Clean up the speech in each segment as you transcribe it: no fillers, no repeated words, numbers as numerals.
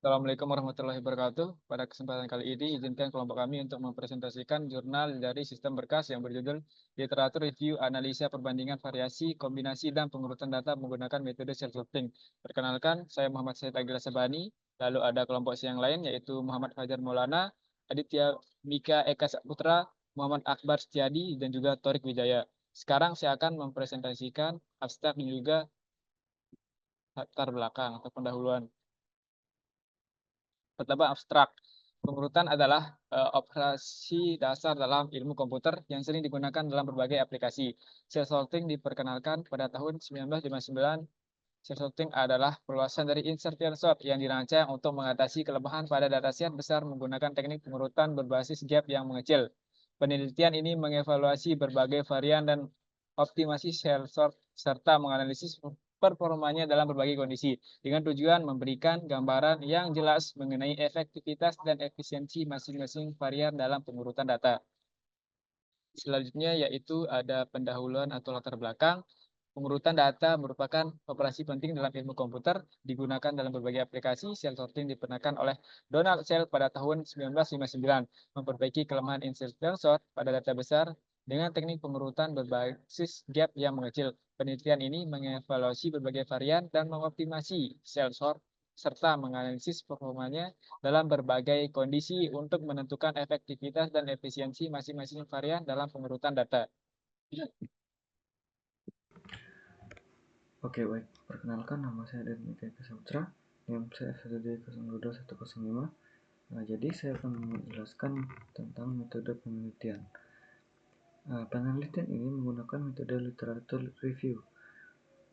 Assalamualaikum warahmatullahi wabarakatuh. Pada kesempatan kali ini, izinkan kelompok kami untuk mempresentasikan jurnal dari sistem berkas yang berjudul Literatur Review Analisa Perbandingan Variasi, Kombinasi, dan Pengurutan Data menggunakan metode self-sorting. Perkenalkan, saya Muhammad Said Agil Sabani, lalu ada kelompok yang lain yaitu Muhammad Fajar Maulana, Aditya Mika Eka Saputra, Muhammad Akbar Setiadi, dan juga Torik Wijaya. Sekarang saya akan mempresentasikan abstrak dan juga latar belakang atau pendahuluan. Pertama, abstrak. Pengurutan adalah operasi dasar dalam ilmu komputer yang sering digunakan dalam berbagai aplikasi. Cell sorting diperkenalkan pada tahun 1959. Cell sorting adalah perluasan dari insertion sort yang dirancang untuk mengatasi kelemahan pada dataset besar menggunakan teknik pengurutan berbasis gap yang mengecil. Penelitian ini mengevaluasi berbagai varian dan optimasi cell sort serta menganalisis performanya dalam berbagai kondisi dengan tujuan memberikan gambaran yang jelas mengenai efektivitas dan efisiensi masing-masing varian dalam pengurutan data. Selanjutnya yaitu ada pendahuluan atau latar belakang. Pengurutan data merupakan operasi penting dalam ilmu komputer, digunakan dalam berbagai aplikasi. Cell sorting diperkenalkan oleh Donald Cell pada tahun 1959, memperbaiki kelemahan insertion sort pada data besar dengan teknik pengurutan berbasis gap yang mengecil. Penelitian ini mengevaluasi berbagai varian dan mengoptimasi cell sort serta menganalisis performanya dalam berbagai kondisi untuk menentukan efektivitas dan efisiensi masing-masing varian dalam pengurutan data. Oke, baik. Perkenalkan, nama saya Aditya Mika Saputra, NIM saya F1D022105. Jadi saya akan menjelaskan tentang metode penelitian. Penelitian ini menggunakan metode literatur review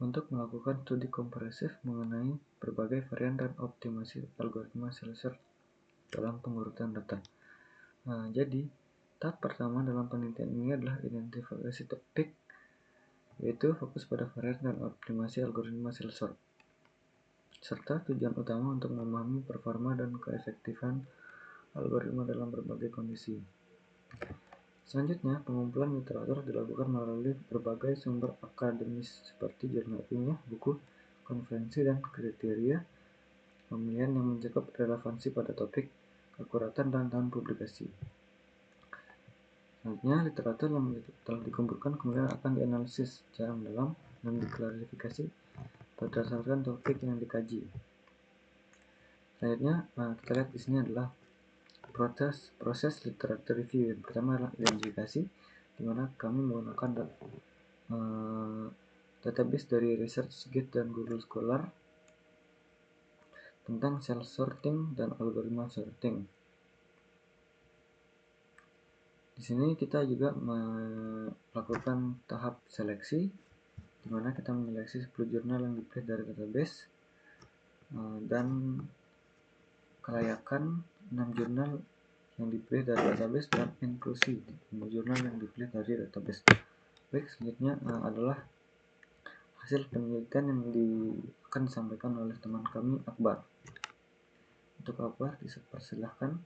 untuk melakukan studi komparasif mengenai berbagai varian dan optimasi algoritma cell sort dalam pengurutan data. Jadi, tahap pertama dalam penelitian ini adalah identifikasi topik, yaitu fokus pada varian dan optimasi algoritma cell sort, serta tujuan utama untuk memahami performa dan keefektifan algoritma dalam berbagai kondisi. Selanjutnya, pengumpulan literatur dilakukan melalui berbagai sumber akademis seperti jurnal ilmiah, buku, konferensi, dan kriteria pemilihan yang mencakup relevansi pada topik, keakuratan, dan tahun publikasi. Selanjutnya, literatur yang telah dikumpulkan kemudian akan dianalisis secara mendalam dan diklarifikasi berdasarkan topik yang dikaji. Selanjutnya, kita lihat di sini adalah proses literatur review. Yang pertama adalah identifikasi, di mana kami menggunakan database dari ResearchGate dan Google Scholar tentang cell sorting dan algoritma sorting. Di sini kita juga melakukan tahap seleksi, di mana kita menyeleksi 10 jurnal yang dipilih dari database, dan kelayakan 6 jurnal yang dipilih dari database, dan inklusi 5 jurnal yang dipilih dari database. Baik, selanjutnya adalah hasil penelitian yang akan disampaikan oleh teman kami Akbar. Untuk Akbar, dipersilahkan.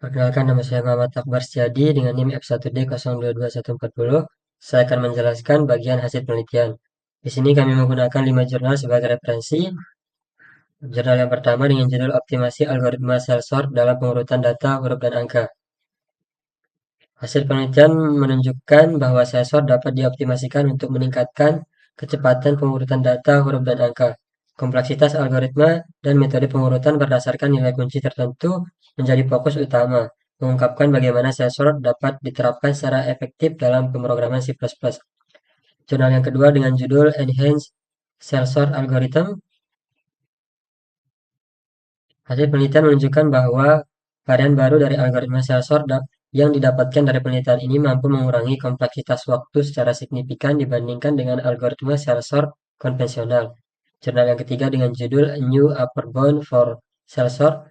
Perkenalkan, nama saya Muhammad Akbar Setiadi dengan NIM F1D022140. Saya akan menjelaskan bagian hasil penelitian. Di sini kami menggunakan 5 jurnal sebagai referensi. Jurnal yang pertama dengan judul Optimasi Algoritma Cell Sort dalam Pengurutan Data Huruf dan Angka. Hasil penelitian menunjukkan bahwa cell sort dapat dioptimasikan untuk meningkatkan kecepatan pengurutan data huruf dan angka. Kompleksitas algoritma dan metode pengurutan berdasarkan nilai kunci tertentu menjadi fokus utama, mengungkapkan bagaimana cell sort dapat diterapkan secara efektif dalam pemrograman C++. Jurnal yang kedua dengan judul Enhanced Cell Sort Algorithm. Hasil penelitian menunjukkan bahwa varian baru dari algoritma cell sort yang didapatkan dari penelitian ini mampu mengurangi kompleksitas waktu secara signifikan dibandingkan dengan algoritma cell sort konvensional. Jurnal yang ketiga dengan judul A New Upper Bound for Cell Sort.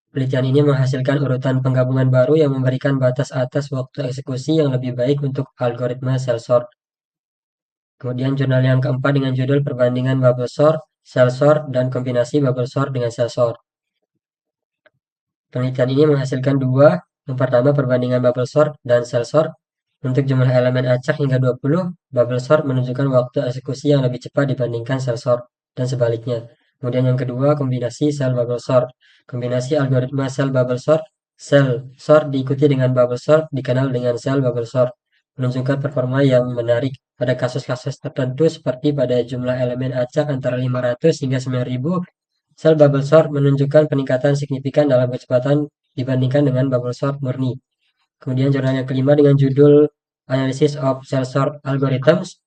Penelitian ini menghasilkan urutan penggabungan baru yang memberikan batas atas waktu eksekusi yang lebih baik untuk algoritma cell sort. Kemudian jurnal yang keempat dengan judul Perbandingan Bubble Sort, Cell Sort, dan Kombinasi Bubble Sort dengan Cell Sort. Penelitian ini menghasilkan dua, yang pertama perbandingan bubble sort dan cell sort. Untuk jumlah elemen acak hingga 20, bubble sort menunjukkan waktu eksekusi yang lebih cepat dibandingkan cell sort, dan sebaliknya. Kemudian yang kedua, kombinasi cell bubble sort. Kombinasi algoritma cell bubble sort, cell sort diikuti dengan bubble sort dikenal dengan cell bubble sort, menunjukkan performa yang menarik pada kasus-kasus tertentu seperti pada jumlah elemen acak antara 500 hingga 9.000. Cell bubble sort menunjukkan peningkatan signifikan dalam kecepatan dibandingkan dengan bubble sort murni. Kemudian jurnal yang kelima dengan judul Analysis of Cell Sort Algorithms.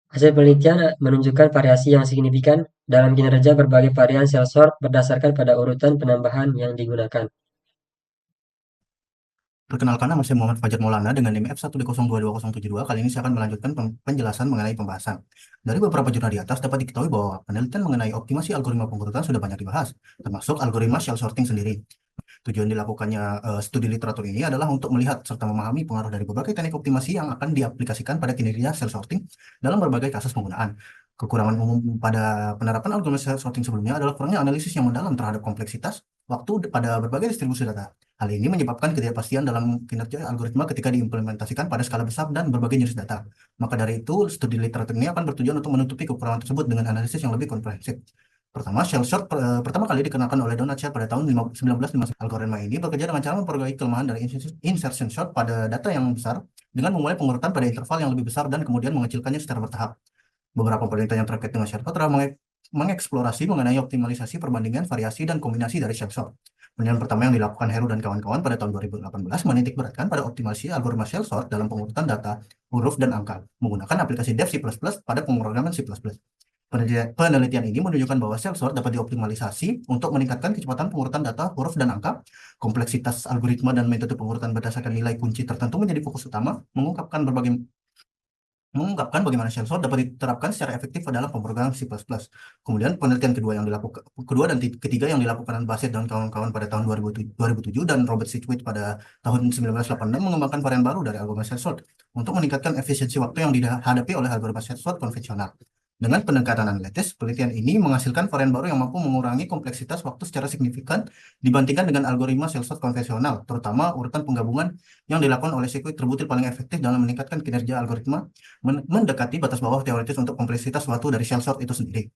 Hasil penelitian menunjukkan variasi yang signifikan dalam kinerja berbagai varian sel sort berdasarkan pada urutan penambahan yang digunakan. Perkenalkan, nama saya Muhammad Fajar Maulana dengan NIM F1D022072. Kali ini saya akan melanjutkan penjelasan mengenai pembahasan. Dari beberapa jurnal di atas dapat diketahui bahwa penelitian mengenai optimasi algoritma pengurutan sudah banyak dibahas, termasuk algoritma shell sorting sendiri. Tujuan dilakukannya studi literatur ini adalah untuk melihat serta memahami pengaruh dari berbagai teknik optimasi yang akan diaplikasikan pada kinerja shell sorting dalam berbagai kasus penggunaan. Kekurangan umum pada penerapan algoritma shell sorting sebelumnya adalah kurangnya analisis yang mendalam terhadap kompleksitas waktu pada berbagai distribusi data. Hal ini menyebabkan ketidakpastian dalam kinerja algoritma ketika diimplementasikan pada skala besar dan berbagai jenis data. Maka dari itu, studi literatur ini akan bertujuan untuk menutupi kekurangan tersebut dengan analisis yang lebih komprehensif. Pertama, shell sort pertama kali dikenalkan oleh Donald Shell pada tahun 1959. Algoritma ini bekerja dengan cara memperbaiki kelemahan dari insertion sort pada data yang besar dengan memulai pengurutan pada interval yang lebih besar dan kemudian mengecilkannya secara bertahap. Beberapa penelitian yang terkait dengan shell sort telah mengeksplorasi mengenai optimalisasi perbandingan variasi dan kombinasi dari shell sort. Penelitian pertama yang dilakukan Heru dan kawan-kawan pada tahun 2018 menitikberatkan pada optimalisasi algoritma shell sort dalam pengurutan data, huruf, dan angka menggunakan aplikasi Dev C++ pada pemrograman C++. Penelitian ini menunjukkan bahwa shell sort dapat dioptimalisasi untuk meningkatkan kecepatan pengurutan data, huruf, dan angka. Kompleksitas algoritma dan metode pengurutan berdasarkan nilai kunci tertentu menjadi fokus utama, mengungkapkan bagaimana shell sort dapat diterapkan secara efektif dalam pemrograman C++. Kemudian penelitian kedua dan ketiga yang dilakukan Bassett dan kawan-kawan pada tahun 2007 dan Robert Sitwich pada tahun 1986 mengembangkan varian baru dari algoritma shell sort untuk meningkatkan efisiensi waktu yang dihadapi oleh algoritma shell sort konvensional. Dengan pendekatan analitis, penelitian ini menghasilkan varian baru yang mampu mengurangi kompleksitas waktu secara signifikan dibandingkan dengan algoritma shell sort konvensional, terutama urutan penggabungan yang dilakukan oleh sirkuit terbutil paling efektif dalam meningkatkan kinerja algoritma mendekati batas bawah teoritis untuk kompleksitas waktu dari shell sort itu sendiri.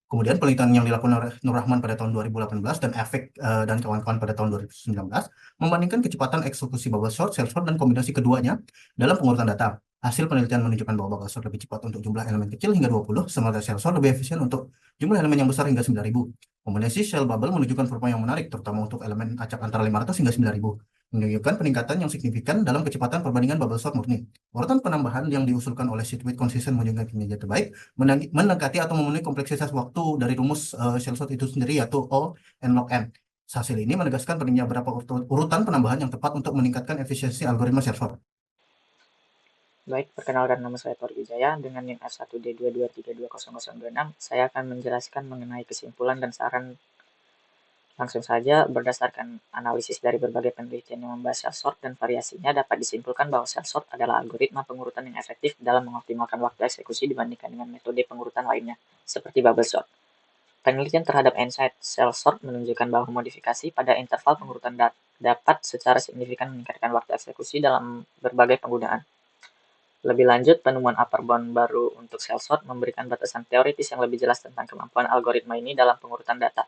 Kemudian penelitian yang dilakukan oleh Nur Rahman pada tahun 2018 dan Efek dan kawan-kawan pada tahun 2019 membandingkan kecepatan eksekusi bubble sort, shell sort, dan kombinasi keduanya dalam pengurutan data. Hasil penelitian menunjukkan bahwa bubble sort lebih cepat untuk jumlah elemen kecil hingga 20, sementara shell sort lebih efisien untuk jumlah elemen yang besar hingga 9.000. Kombinasi shell bubble menunjukkan performa yang menarik, terutama untuk elemen acak antara 500 hingga 9.000, menunjukkan peningkatan yang signifikan dalam kecepatan perbandingan bubble sort murni. Urutan penambahan yang diusulkan oleh Sitwich konsisten menunjukkan kinerja terbaik mendekati atau memenuhi kompleksitas waktu dari rumus shell sort itu sendiri, yaitu O n log n. Hasil ini menegaskan pentingnya beberapa urutan penambahan yang tepat untuk meningkatkan efisiensi algoritma shell sort. Baik, perkenalkan, nama saya Tori Wijaya dengan NIM F1D22320026. Saya akan menjelaskan mengenai kesimpulan dan saran. Langsung saja, berdasarkan analisis dari berbagai penelitian yang membahas shell sort dan variasinya, dapat disimpulkan bahwa shell sort adalah algoritma pengurutan yang efektif dalam mengoptimalkan waktu eksekusi dibandingkan dengan metode pengurutan lainnya, seperti bubble sort. Penelitian terhadap Insight Shell Sort menunjukkan bahwa modifikasi pada interval pengurutan dapat secara signifikan meningkatkan waktu eksekusi dalam berbagai penggunaan. Lebih lanjut, penemuan upper bound baru untuk shell sort memberikan batasan teoritis yang lebih jelas tentang kemampuan algoritma ini dalam pengurutan data.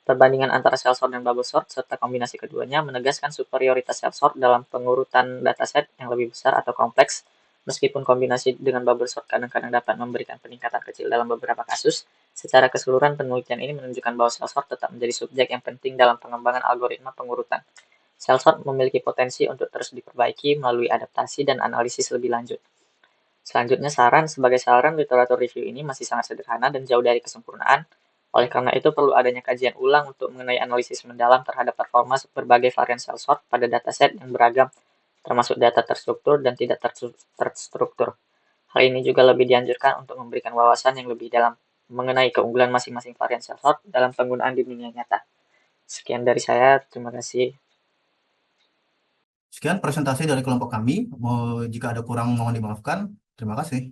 Perbandingan antara shell sort dan bubble sort serta kombinasi keduanya menegaskan superioritas shell sort dalam pengurutan dataset yang lebih besar atau kompleks. Meskipun kombinasi dengan bubble sort kadang-kadang dapat memberikan peningkatan kecil dalam beberapa kasus, secara keseluruhan penelitian ini menunjukkan bahwa shell sort tetap menjadi subjek yang penting dalam pengembangan algoritma pengurutan. Shell sort memiliki potensi untuk terus diperbaiki melalui adaptasi dan analisis lebih lanjut. Selanjutnya, sebagai saran, literatur review ini masih sangat sederhana dan jauh dari kesempurnaan. Oleh karena itu, perlu adanya kajian ulang untuk mengenai analisis mendalam terhadap performa berbagai varian shell sort pada dataset yang beragam, termasuk data terstruktur dan tidak terstruktur. Hal ini juga lebih dianjurkan untuk memberikan wawasan yang lebih dalam mengenai keunggulan masing-masing varian shell sort dalam penggunaan di dunia nyata. Sekian dari saya, terima kasih. Sekian presentasi dari kelompok kami. Jika ada kurang mohon dimaafkan. Terima kasih.